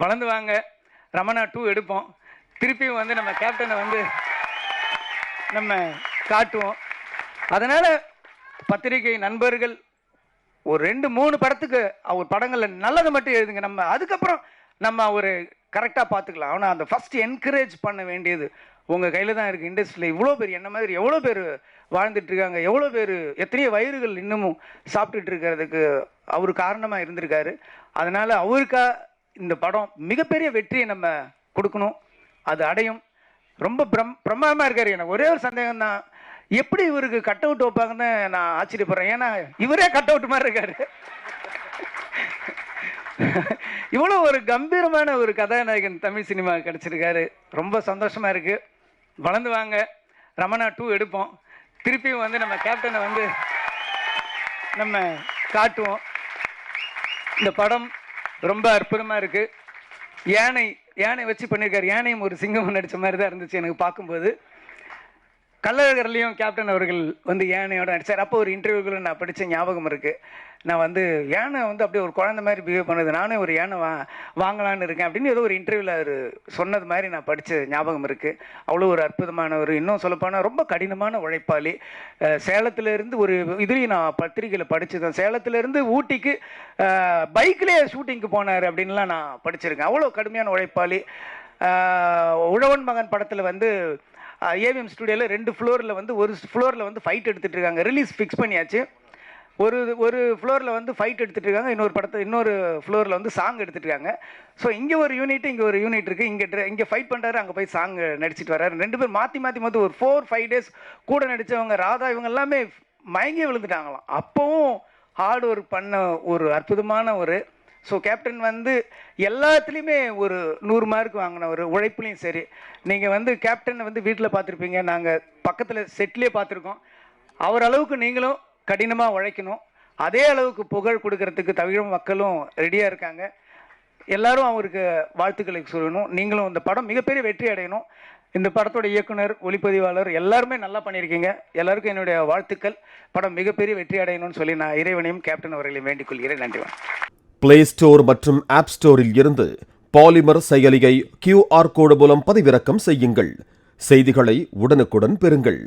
வளர்ந்து வாங்க, ரமணா 2 எடுப்போம். திருப்பியும் வந்து நம்ம கேப்டனை வந்து நம்ம காட்டுவோம். அதனால பத்திரிகை நண்பர்கள் ஒரு 2-3 படத்துக்கு அவர் படங்களில் நல்லதை மட்டும் எழுதுங்க. நம்ம அதுக்கப்புறம் நம்ம ஒரு கரெக்டாக பார்த்துக்கலாம். ஆனால் அந்த ஃபர்ஸ்ட் என்கரேஜ் பண்ண வேண்டியது உங்கள் கையில் தான் இருக்குது. இண்டஸ்ட்ரியில் இவ்வளோ பேர் என்ன மாதிரி எவ்வளோ பேர் வாழ்ந்துட்டு இருக்காங்க, எவ்வளோ பேர் எத்தனையோ வயிறுகள் இன்னமும் சாப்பிட்டுட்டு இருக்கிறதுக்கு அவர் காரணமாக இருந்திருக்காரு. அதனால் அவருக்கா இந்த படம் மிகப்பெரிய வெற்றியை நம்ம கொடுக்கணும். அது அடையும். ரொம்ப பிரமாதமாக இருக்காரு. எனக்கு ஒரே ஒரு சந்தேகம் தான், எப்படி இவருக்கு கட் அவுட் வைப்பாங்கன்னு நான் ஆச்சரியப்படுறேன். ஏன்னா இவரே கட் அவுட் மாதிரி இருக்காரு. இவ்வளோ ஒரு கம்பீரமான ஒரு கதாநாயகன் தமிழ் சினிமா கிடைச்சிருக்காரு. ரொம்ப சந்தோஷமா இருக்கு. வளர்ந்து வாங்க, ரமணா 2 எடுப்போம். திருப்பியும் வந்து நம்ம கேப்டனை வந்து நம்ம காட்டுவோம். இந்த படம் ரொம்ப அற்புதமா இருக்கு. யானை வச்சு பண்ணியிருக்காரு. யானையும் ஒரு சிங்கம் நடிச்ச மாதிரி தான் இருந்துச்சு எனக்கு பார்க்கும்போது. கள்ளழகர்லையும் கேப்டன் அவர்கள் வந்து யானையோட நடிச்சார். அப்போ ஒரு இன்டர்வியூக்குள்ள நான் படித்த ஞாபகம் இருக்கு. நான் வந்து யானை வந்து அப்படியே ஒரு குழந்தை மாதிரி பிஹேவ் பண்ணுது, நானே ஒரு யானை வாங்கலான்னு இருக்கேன் அப்படின்னு ஏதோ ஒரு இன்டர்வியூவில் அவர் சொன்னது மாதிரி நான் படித்த ஞாபகம் இருக்கு. அவ்வளோ ஒரு அற்புதமானவர். இன்னும் சொல்லப்போனால் ரொம்ப கடினமான உழைப்பாளி. சேலத்திலேருந்து ஒரு இதுலேயும் நான் பத்திரிகையில் படித்தேன். சேலத்திலேருந்து ஊட்டிக்கு பைக்லேயே ஷூட்டிங்க்கு போனார் அப்படின்லாம் நான் படிச்சிருக்கேன். அவ்வளோ கடுமையான உழைப்பாளி. உழவன் மகன் படத்தில் வந்து ஏவிஎம் ஸ்டுடியோவில் 2 ஃப்ளோரில் வந்து ஒரு ஃப்ளோரில் வந்து ஃபைட் எடுத்துகிட்டு இருக்காங்க. ரிலீஸ் ஃபிக்ஸ் பண்ணியாச்சு. ஒரு ஃப்ளோரில் வந்து ஃபைட் எடுத்துகிட்டு இருக்காங்க, இன்னொரு ஃப்ளோரில் வந்து சாங் எடுத்துகிட்டு இருக்காங்க. ஸோ இங்கே ஒரு யூனிட், இங்கே ஒரு யூனிட் இருக்குது. இங்கே ஃபைட் பண்ணுறாரு, அங்கே போய் சாங் நடிச்சிட்டு வர்றாரு. 2 பேர் மாற்றி ஒரு 4-5 டேஸ் கூட நடித்தவங்க ராதா இவங்க எல்லாமே மயங்கி விழுந்துட்டாங்களாம். அப்போவும் ஹார்ட் ஒர்க் பண்ண ஒரு அற்புதமான ஒரு ஸோ கேப்டன் வந்து எல்லாத்துலேயுமே ஒரு 100 மார்க் வாங்கினவர். உழைப்புலையும் சரி. நீங்கள் வந்து கேப்டன் வந்து வீட்டில் பார்த்துருப்பீங்க, நாங்கள் பக்கத்தில் செட்லேயே பார்த்துருக்கோம். அவர் அளவுக்கு நீங்களும் கடினமாக உழைக்கணும். அதே அளவுக்கு புகழ் கொடுக்கறதுக்கு தமிழ் மக்களும் ரெடியாக இருக்காங்க. எல்லாரும் அவருக்கு வாழ்த்துக்களை சொல்லணும். நீங்களும் இந்த படம் மிகப்பெரிய வெற்றி அடையணும். இந்த படத்தோட இயக்குனர், ஒளிப்பதிவாளர் எல்லாருமே நல்லா பண்ணியிருக்கீங்க. எல்லாருக்கும் என்னுடைய வாழ்த்துக்கள். படம் மிகப்பெரிய வெற்றி அடையணும்னு சொல்லி நான் இறைவனையும் கேப்டன் அவர்களையும் வேண்டிக் கொள்கிறேன். நன்றி. பிளே ஸ்டோர் மற்றும் ஆப் ஸ்டோரில் இருந்து பாலிமர் செயலியை QR கோடு மூலம் பதிவிறக்கம் செய்யுங்கள். செய்திகளை உடனுக்குடன் பெறுங்கள்.